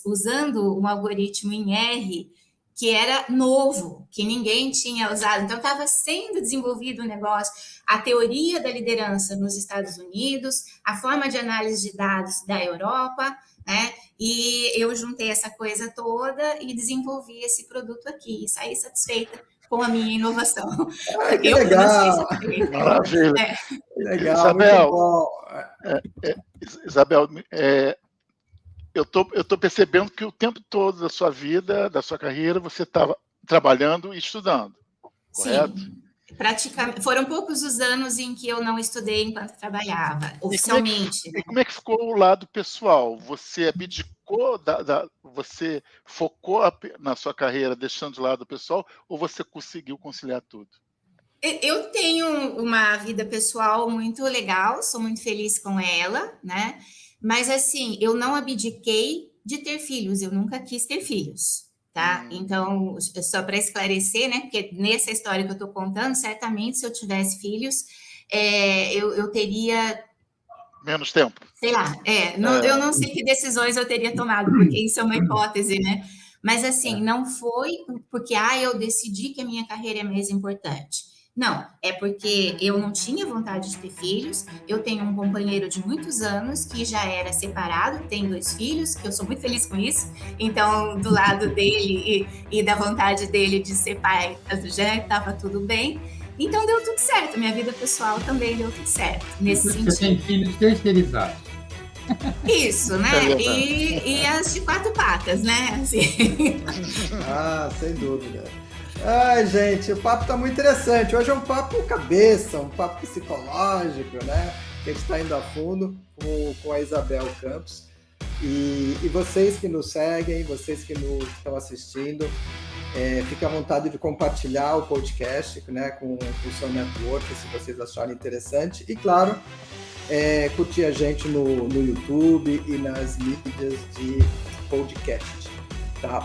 usando um algoritmo em R, que era novo, que ninguém tinha usado. Então, estava sendo desenvolvido um negócio, a teoria da liderança nos Estados Unidos, a forma de análise de dados da Europa, né? E eu juntei essa coisa toda e desenvolvi esse produto aqui, e saí satisfeita com a minha inovação. Que legal! Maravilha! Legal, Isabel, muito bom. Isabel, eu tô percebendo que o tempo todo da sua vida, da sua carreira, você estava trabalhando e estudando, correto? Sim, praticamente. Foram poucos os anos em que eu não estudei enquanto trabalhava, oficialmente. E como é que ficou o lado pessoal? Você abdicou, você focou na sua carreira deixando de lado o pessoal, ou você conseguiu conciliar tudo? Eu tenho uma vida pessoal muito legal, sou muito feliz com ela, né? Mas, assim, eu não abdiquei de ter filhos, eu nunca quis ter filhos, tá? Então, só para esclarecer, né? Porque nessa história que eu estou contando, certamente, se eu tivesse filhos, eu teria... Menos tempo. Sei lá, eu não sei que decisões eu teria tomado, porque isso é uma hipótese, né? Mas, assim, não foi porque, eu decidi que a minha carreira é mais importante. Não, é porque eu não tinha vontade de ter filhos, eu tenho um companheiro de muitos anos que já era separado, tem 2 filhos, que eu sou muito feliz com isso, então do lado dele e da vontade dele de ser pai, já estava tudo bem, então deu tudo certo, minha vida pessoal também deu tudo certo, nesse sentido. Você tem filhos terceirizados. Isso, né? E as de 4 patas, né? Assim. Sem dúvida. Ai, gente, o papo tá muito interessante. Hoje é um papo cabeça, um papo psicológico, né? Que a gente está indo a fundo com a Isabel Campos. E vocês que nos seguem, vocês que nos estão assistindo, fiquem à vontade de compartilhar o podcast, né, com o seu network, se vocês acharem interessante. E, claro, curtir a gente no YouTube e nas mídias de podcast. Tá?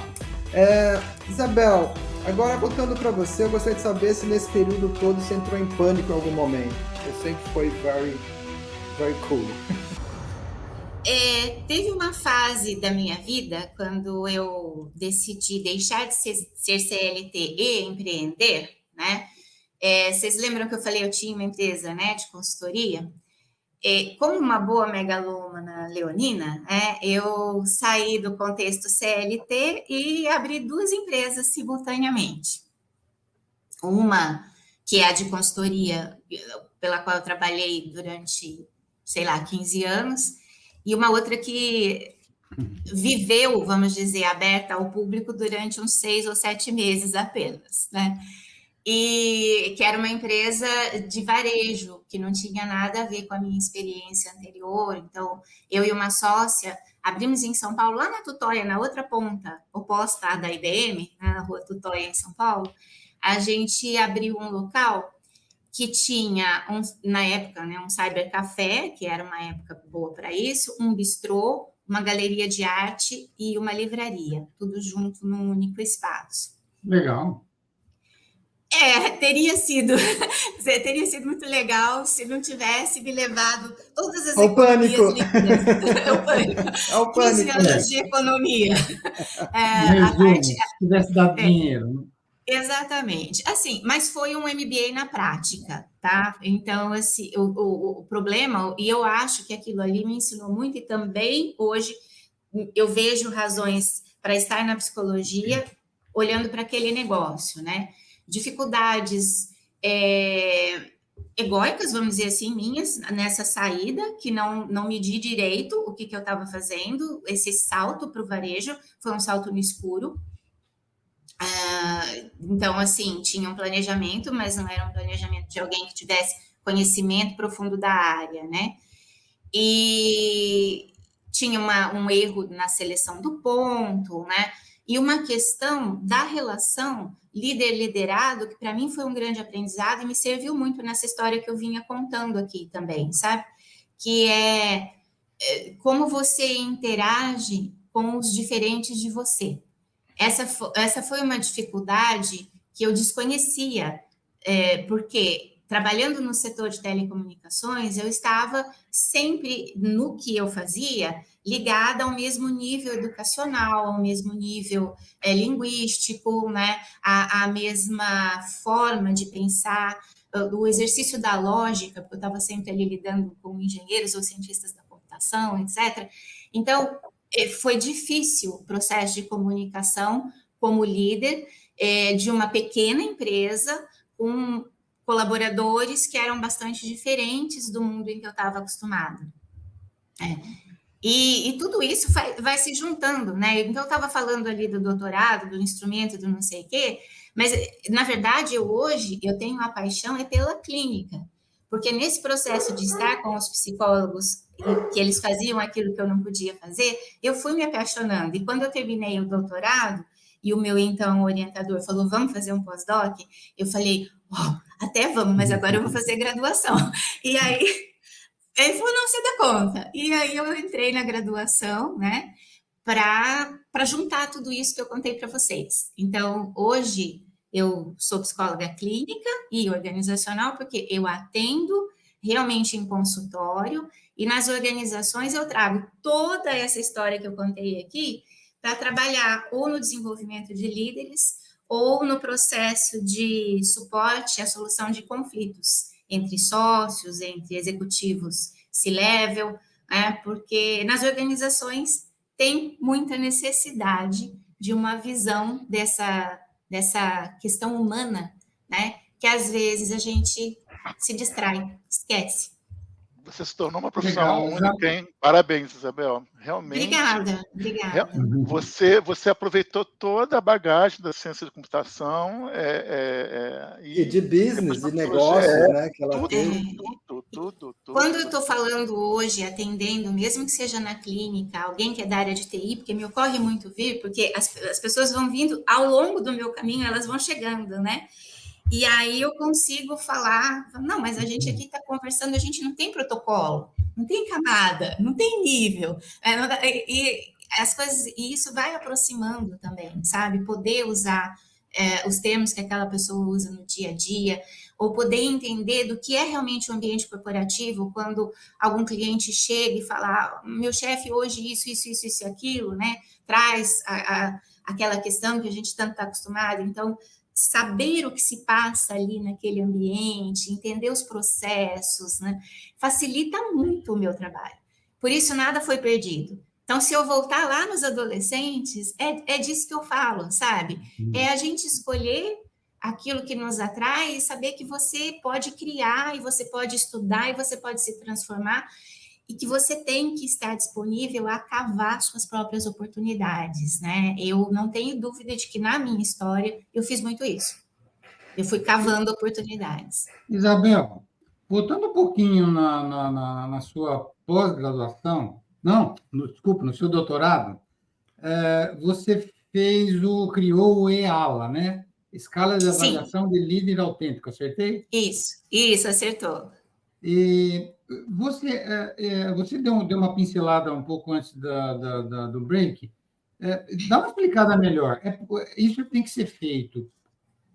Isabel, agora voltando para você, eu gostaria de saber se nesse período todo você entrou em pânico em algum momento. Eu sei que foi very, very cool. Teve uma fase da minha vida quando eu decidi deixar de ser CLT e empreender, né? Vocês lembram que eu falei eu tinha uma empresa, né, de consultoria? Como uma boa megalômana leonina, eu saí do contexto CLT e abri 2 empresas simultaneamente. Uma que é a de consultoria, pela qual eu trabalhei durante, 15 anos, e uma outra que viveu, vamos dizer, aberta ao público durante uns 6 ou 7 meses apenas, né? E que era uma empresa de varejo, que não tinha nada a ver com a minha experiência anterior. Então, eu e uma sócia abrimos em São Paulo, lá na Tutóia, na outra ponta, oposta à da IBM, na rua Tutóia, em São Paulo, a gente abriu um local que tinha, na época, né, um cybercafé, que era uma época boa para isso, um bistrô, uma galeria de arte e uma livraria, tudo junto num único espaço. Legal. Teria sido muito legal se não tivesse me levado todas as economias líquidas. Ao pânico. 15 anos de economia. Resumo, se tivesse dado dinheiro. Exatamente. Assim, mas foi um MBA na prática, tá? Então, assim, o problema, e eu acho que aquilo ali me ensinou muito, e também hoje eu vejo razões para estar na psicologia olhando para aquele negócio, né? Dificuldades egóicas, vamos dizer assim, minhas, nessa saída, que não medi direito o que eu estava fazendo, esse salto para o varejo foi um salto no escuro. Então, assim, tinha um planejamento, mas não era um planejamento de alguém que tivesse conhecimento profundo da área, né? E tinha um erro na seleção do ponto, né? E uma questão da relação líder-liderado, que para mim foi um grande aprendizado e me serviu muito nessa história que eu vinha contando aqui também, sabe? Que é como você interage com os diferentes de você. Essa foi uma dificuldade que eu desconhecia, porque trabalhando no setor de telecomunicações, eu estava sempre, no que eu fazia, ligada ao mesmo nível educacional, ao mesmo nível linguístico, né? A mesma forma de pensar, o exercício da lógica, porque eu estava sempre ali lidando com engenheiros ou cientistas da computação, etc. Então, foi difícil o processo de comunicação como líder de uma pequena empresa com colaboradores que eram bastante diferentes do mundo em que eu estava acostumada. E tudo isso vai se juntando, né? Então, eu estava falando ali do doutorado, do instrumento, do não sei o quê, mas, na verdade, hoje eu tenho uma paixão pela clínica, porque nesse processo de estar com os psicólogos, que eles faziam aquilo que eu não podia fazer, eu fui me apaixonando. E quando eu terminei o doutorado, e o meu, então, orientador falou, vamos fazer um pós-doc? Eu falei, até vamos, mas agora eu vou fazer graduação. E aí, ele falou, não, você dá conta. E aí eu entrei na graduação, né, para juntar tudo isso que eu contei para vocês. Então, hoje, eu sou psicóloga clínica e organizacional, porque eu atendo realmente em consultório, e nas organizações eu trago toda essa história que eu contei aqui para trabalhar ou no desenvolvimento de líderes ou no processo de suporte à solução de conflitos entre sócios, entre executivos C-level, porque nas organizações tem muita necessidade de uma visão dessa questão humana, né? Que às vezes a gente se distrai, esquece. Você se tornou uma profissional única, hein? Parabéns, Isabel. Realmente. Obrigada. Você aproveitou toda a bagagem da ciência de computação e de business, de negócios, né? Que ela teve. Tudo. Quando eu estou falando hoje, atendendo, mesmo que seja na clínica, alguém que é da área de TI, porque me ocorre muito vir, porque as pessoas vão vindo ao longo do meu caminho, elas vão chegando, né? E aí eu consigo falar, não, mas a gente aqui está conversando, a gente não tem protocolo, não tem camada, não tem nível. E as coisas, e isso vai aproximando também, sabe? Poder usar os termos que aquela pessoa usa no dia a dia, ou poder entender do que é realmente o ambiente corporativo, quando algum cliente chega e fala, meu chefe hoje isso e aquilo, né? Traz aquela questão que a gente tanto está acostumado. Então, saber o que se passa ali naquele ambiente, entender os processos, né? Facilita muito o meu trabalho. Por isso, nada foi perdido. Então, se eu voltar lá nos adolescentes, é disso que eu falo, sabe? É a gente escolher aquilo que nos atrai e saber que você pode criar, e você pode estudar, e você pode se transformar, e que você tem que estar disponível a cavar suas próprias oportunidades, né? Eu não tenho dúvida de que na minha história eu fiz muito isso. Eu fui cavando oportunidades. Isabel, voltando um pouquinho na sua pós-graduação, desculpa, no seu doutorado, você criou o EALA, né? Escala de Avaliação de Líder Autêntico, acertei? Isso, acertou. E você deu uma pincelada um pouco antes do break. Dá uma explicada melhor. Isso tem que ser feito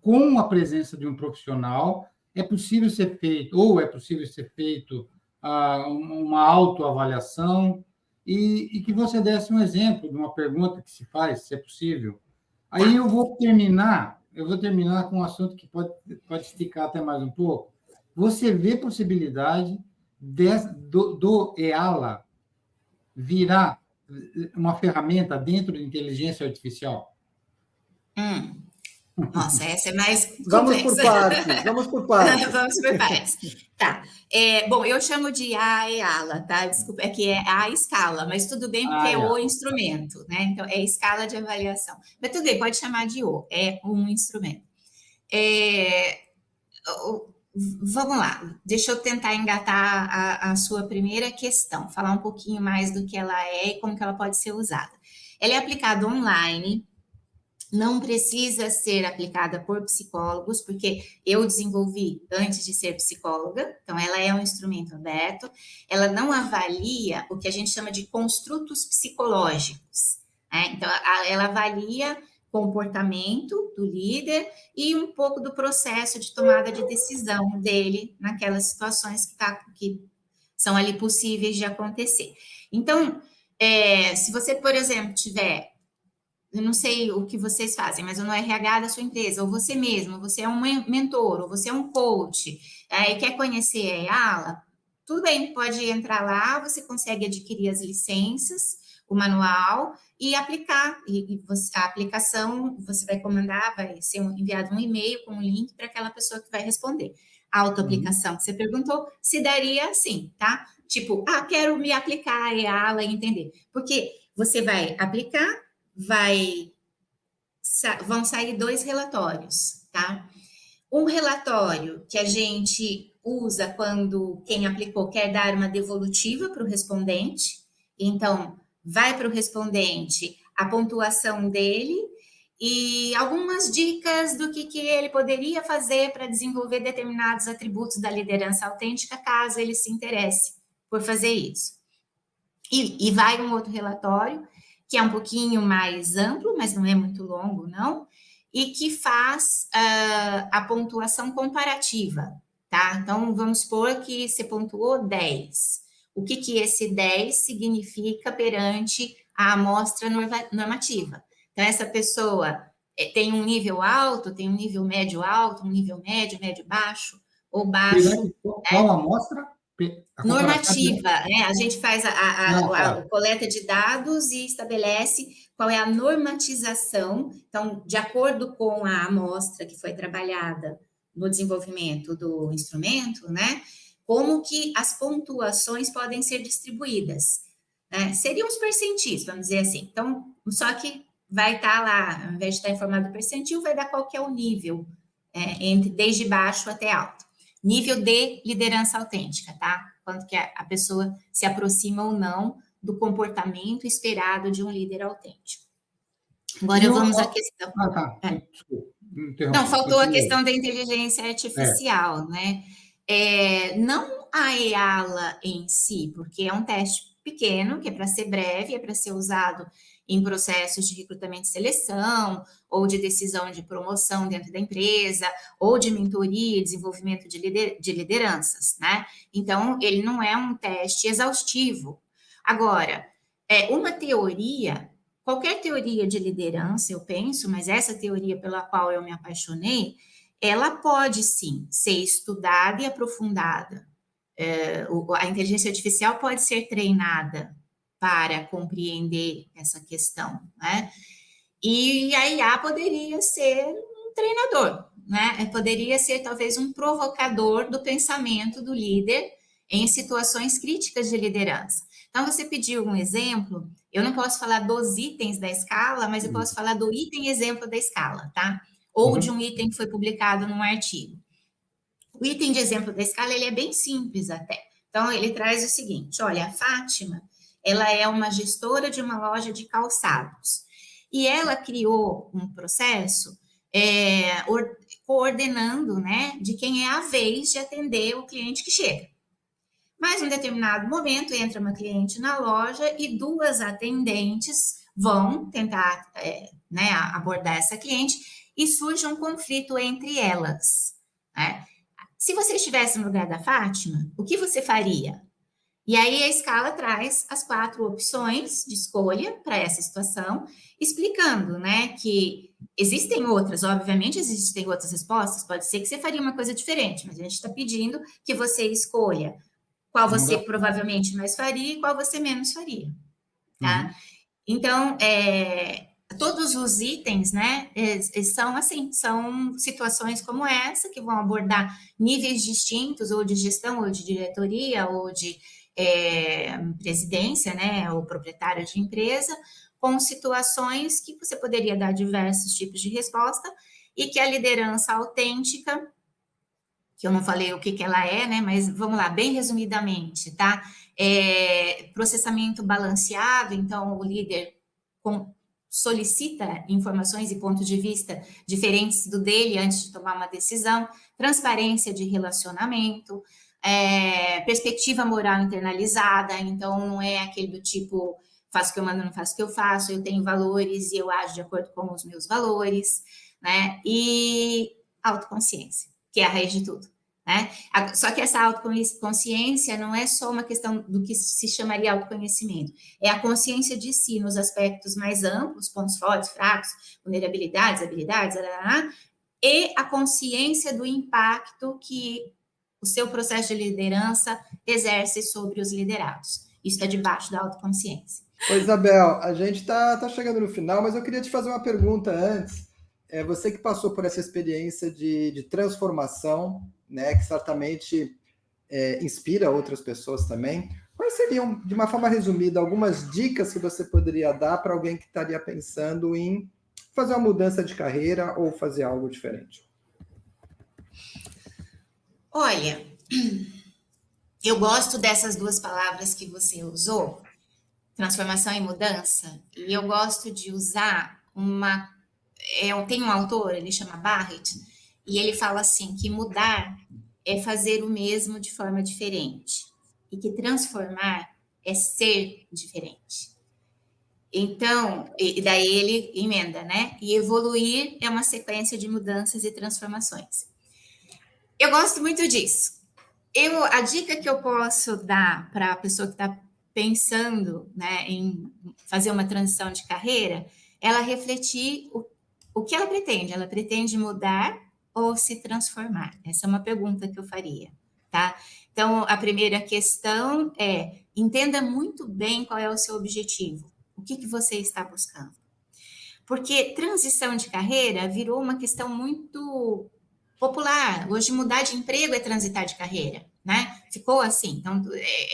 com a presença de um profissional. É possível ser feito uma autoavaliação, e que você desse um exemplo de uma pergunta que se faz, se é possível. Aí eu vou terminar com um assunto que pode esticar até mais um pouco. Você vê possibilidade do EALA virar uma ferramenta dentro de inteligência artificial? Nossa, essa é mais complexa. Vamos por partes. Vamos por partes. Tá. Bom, eu chamo de EALA, tá? Desculpa, é que é a escala, mas tudo bem, porque é o instrumento, né? Então, é escala de avaliação. Mas tudo bem, pode chamar de é um instrumento. Vamos lá, deixa eu tentar engatar a sua primeira questão, falar um pouquinho mais do que ela é e como que ela pode ser usada. Ela é aplicada online, não precisa ser aplicada por psicólogos, porque eu desenvolvi antes de ser psicóloga, então ela é um instrumento aberto, ela não avalia o que a gente chama de construtos psicológicos, né? Então ela avalia comportamento do líder e um pouco do processo de tomada de decisão dele naquelas situações que são ali possíveis de acontecer. Então, se você, por exemplo, tiver, eu não sei o que vocês fazem, mas no RH da sua empresa, ou você mesmo, você é um mentor, ou você é um coach, e quer conhecer a EALA, tudo bem, pode entrar lá, você consegue adquirir as licenças, o manual, e aplicar. A aplicação, você vai comandar, vai ser enviado um e-mail com um link para aquela pessoa que vai responder. A autoaplicação que você perguntou, se daria assim, tá? Tipo, quero me aplicar a EALA e entender. Porque você vai aplicar, vão sair 2 relatórios, tá? Um relatório que a gente usa quando quem aplicou quer dar uma devolutiva para o respondente, então vai para o respondente a pontuação dele e algumas dicas do que ele poderia fazer para desenvolver determinados atributos da liderança autêntica, caso ele se interesse por fazer isso. E vai um outro relatório, que é um pouquinho mais amplo, mas não é muito longo, não, e que faz a pontuação comparativa, tá? Então, vamos supor que você pontuou 10. O que esse 10 significa perante a amostra normativa? Então, essa pessoa tem um nível alto, tem um nível médio alto, um nível médio, médio baixo, ou baixo. Qual amostra? Normativa, né? A gente faz a coleta de dados e estabelece qual é a normatização. Então, de acordo com a amostra que foi trabalhada no desenvolvimento do instrumento, né? como que as pontuações podem ser distribuídas, né? Seriam os percentis, vamos dizer assim. Então, só que vai estar lá, ao invés de estar em formato percentil, vai dar qual que é o nível, desde baixo até alto. Nível de liderança autêntica, tá? Quanto que a pessoa se aproxima ou não do comportamento esperado de um líder autêntico. Agora vamos à questão. Tá. Desculpa, não, faltou continue. A questão da inteligência artificial, né? Não a EALA em si, porque é um teste pequeno, que é para ser breve, é para ser usado em processos de recrutamento e seleção, ou de decisão de promoção dentro da empresa, ou de mentoria e desenvolvimento de lideranças, né? Então, ele não é um teste exaustivo. Agora, uma teoria, qualquer teoria de liderança, eu penso, mas essa teoria pela qual eu me apaixonei, ela pode, sim, ser estudada e aprofundada. A inteligência artificial pode ser treinada para compreender essa questão, né? E a IA poderia ser um treinador, né? Poderia ser talvez um provocador do pensamento do líder em situações críticas de liderança. Então, você pediu um exemplo, eu não posso falar dos itens da escala, mas eu posso falar do item exemplo da escala, tá? Ou de um item que foi publicado num artigo. O item de exemplo da escala, ele é bem simples até. Então, ele traz o seguinte, olha, a Fátima, ela é uma gestora de uma loja de calçados. E ela criou um processo coordenando, né, de quem é a vez de atender o cliente que chega. Mas, em um determinado momento, entra uma cliente na loja e 2 atendentes vão tentar abordar essa cliente e surge um conflito entre elas, né? Se você estivesse no lugar da Fátima, o que você faria? E aí a escala traz as 4 opções de escolha para essa situação, explicando, né, que existem outras, obviamente existem outras respostas, pode ser que você faria uma coisa diferente, mas a gente está pedindo que você escolha qual você provavelmente mais faria e qual você menos faria, tá? Então, todos os itens, né, são assim, são situações como essa, que vão abordar níveis distintos, ou de gestão, ou de diretoria, ou de presidência, né, ou proprietário de empresa, com situações que você poderia dar diversos tipos de resposta, e que a liderança autêntica, que eu não falei o que ela é, né, mas vamos lá, bem resumidamente, tá? Processamento balanceado, então o líder solicita informações e pontos de vista diferentes do dele antes de tomar uma decisão, transparência de relacionamento, perspectiva moral internalizada, então não é aquele do tipo, faço o que eu mando, não faço o que eu faço, eu tenho valores e eu ajo de acordo com os meus valores, né? E autoconsciência, que é a raiz de tudo, né? Só que essa autoconsciência não é só uma questão do que se chamaria autoconhecimento, é a consciência de si nos aspectos mais amplos, pontos fortes, fracos, vulnerabilidades, habilidades, e a consciência do impacto que o seu processo de liderança exerce sobre os liderados. Isso está debaixo da autoconsciência. Oi, Isabel, a gente está chegando no final, mas eu queria te fazer uma pergunta antes. Você que passou por essa experiência de transformação, né, que certamente inspira outras pessoas também, quais seriam, de uma forma resumida, algumas dicas que você poderia dar para alguém que estaria pensando em fazer uma mudança de carreira ou fazer algo diferente? Olha, eu gosto dessas 2 palavras que você usou, transformação e mudança, e eu gosto de usar tem um autor, ele chama Barrett, e ele fala assim, que mudar é fazer o mesmo de forma diferente, e que transformar é ser diferente. Então, e daí ele emenda, né? E evoluir é uma sequência de mudanças e transformações. Eu gosto muito disso. A dica que eu posso dar para a pessoa que está pensando, né, em fazer uma transição de carreira, ela refletir o que ela pretende. Ela pretende mudar ou se transformar? Essa é uma pergunta que eu faria, tá? Então, a primeira questão é, entenda muito bem qual é o seu objetivo. O que você está buscando? Porque transição de carreira virou uma questão muito popular. Hoje, mudar de emprego é transitar de carreira, né? Ficou assim, então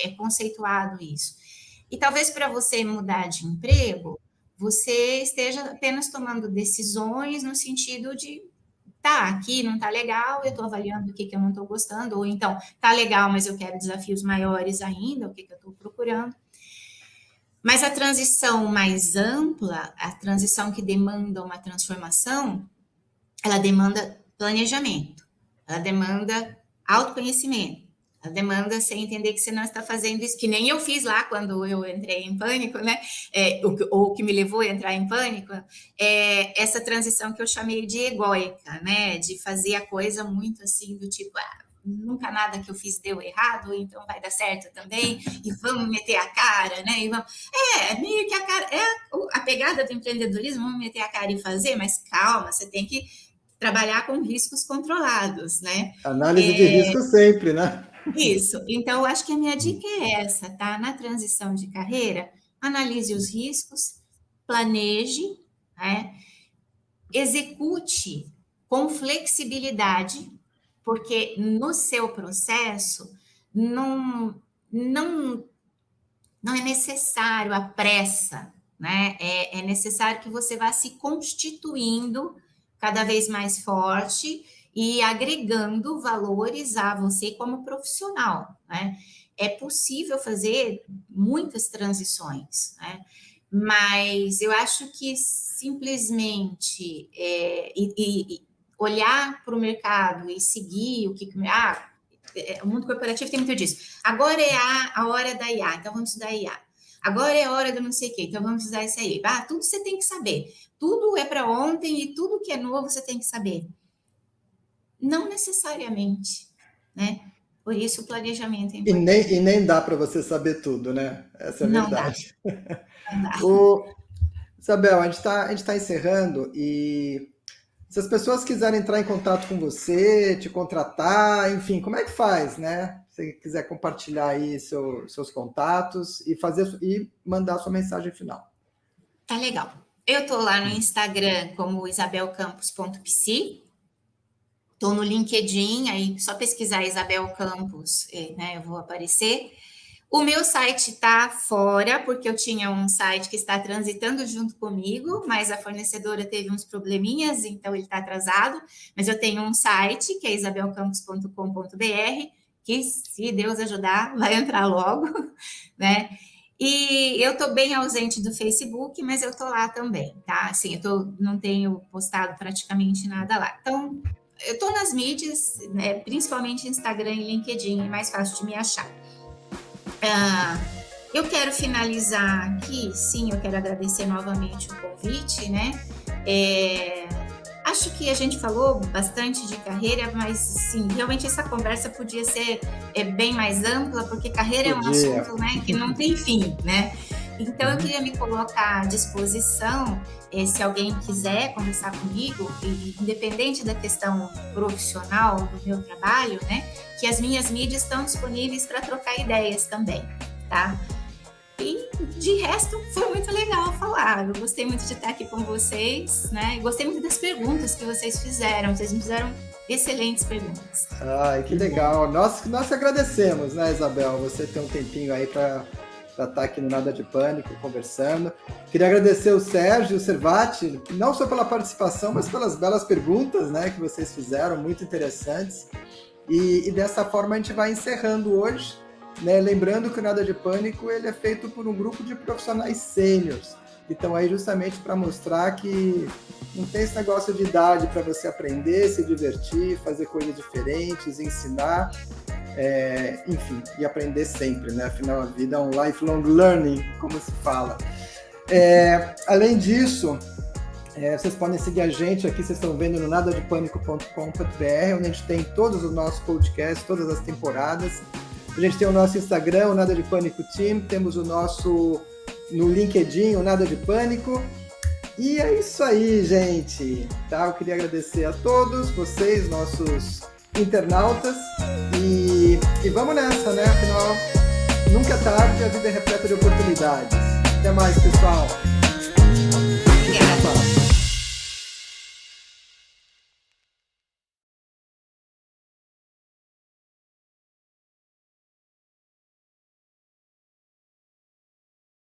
é conceituado isso. E talvez para você mudar de emprego, você esteja apenas tomando decisões no sentido de tá, aqui não tá legal, eu estou avaliando o que eu não estou gostando, ou então tá legal, mas eu quero desafios maiores ainda, o que eu estou procurando. Mas a transição mais ampla, a transição que demanda uma transformação, ela demanda planejamento, ela demanda autoconhecimento, ela demanda você entender que você não está fazendo isso, que nem eu fiz lá quando eu entrei em pânico, né? Ou que me levou a entrar em pânico, essa transição que eu chamei de egóica, né? De fazer a coisa muito assim, do tipo, nunca nada que eu fiz deu errado, então vai dar certo também, e vamos meter a cara, né? E vamos... meio que a cara, a pegada do empreendedorismo, vamos meter a cara e fazer, mas calma, você tem que trabalhar com riscos controlados, né? Análise de risco sempre, né? Isso. Então, eu acho que a minha dica é essa, tá? Na transição de carreira, analise os riscos, planeje, né? Execute com flexibilidade, porque no seu processo não é necessário a pressa, né? É necessário que você vá se constituindo cada vez mais forte e agregando valores a você como profissional, né? É possível fazer muitas transições, né? Mas eu acho que simplesmente olhar para o mercado e seguir o que... o mundo corporativo tem muito disso. Agora é a hora da IA, então vamos estudar IA. Agora é a hora do não sei o quê, então vamos usar isso aí. Tudo você tem que saber. Tudo é para ontem e tudo que é novo você tem que saber. Não necessariamente, né? Por isso o planejamento é importante. E nem dá para você saber tudo, né? Essa é a verdade. Não dá. Isabel, a gente tá encerrando e se as pessoas quiserem entrar em contato com você, te contratar, enfim, como é que faz, né? Se quiser compartilhar aí seus contatos e mandar sua mensagem final. Tá legal. Eu estou lá no Instagram como isabelcampos.psi. Estou no LinkedIn, aí só pesquisar Isabel Campos, né, eu vou aparecer. O meu site está fora, porque eu tinha um site que está transitando junto comigo, mas a fornecedora teve uns probleminhas, então ele está atrasado. Mas eu tenho um site, que é isabelcampos.com.br, que, se Deus ajudar, vai entrar logo, né? E eu estou bem ausente do Facebook, mas eu estou lá também, tá? Assim, não tenho postado praticamente nada lá. Então, eu estou nas mídias, né, principalmente Instagram e LinkedIn, é mais fácil de me achar. Eu quero finalizar aqui, sim, eu quero agradecer novamente o convite, né? Acho que a gente falou bastante de carreira, mas, sim, realmente essa conversa podia ser bem mais ampla, porque carreira é um assunto, né, que não tem fim, né? Então, eu queria me colocar à disposição, se alguém quiser conversar comigo, independente da questão profissional do meu trabalho, né, que as minhas mídias estão disponíveis para trocar ideias também, tá? E, de resto, foi muito legal falar. Eu gostei muito de estar aqui com vocês, né? Gostei muito das perguntas que vocês fizeram. Vocês me fizeram excelentes perguntas. Ai, que legal. Nós agradecemos, né, Isabel? Você ter um tempinho aí para estar aqui no Nada de Pânico, conversando. Queria agradecer o Sérgio e o Servati, não só pela participação, mas pelas belas perguntas, né, que vocês fizeram, muito interessantes. E dessa forma a gente vai encerrando hoje, né, lembrando que o Nada de Pânico ele é feito por um grupo de profissionais sêniors, que estão aí justamente para mostrar que não tem esse negócio de idade para você aprender, se divertir, fazer coisas diferentes, ensinar, enfim, e aprender sempre, né? Afinal, a vida é um lifelong learning, como se fala. Além disso, vocês podem seguir a gente aqui, vocês estão vendo no nadadepânico.com.br, onde a gente tem todos os nossos podcasts, todas as temporadas. A gente tem o nosso Instagram, o Nada de Pânico Team, temos o nosso no LinkedIn, o Nada de Pânico. E é isso aí, gente. Tá? Eu queria agradecer a todos vocês, nossos internautas. E vamos nessa, né? Afinal, nunca é tarde, a vida é repleta de oportunidades. Até mais, pessoal.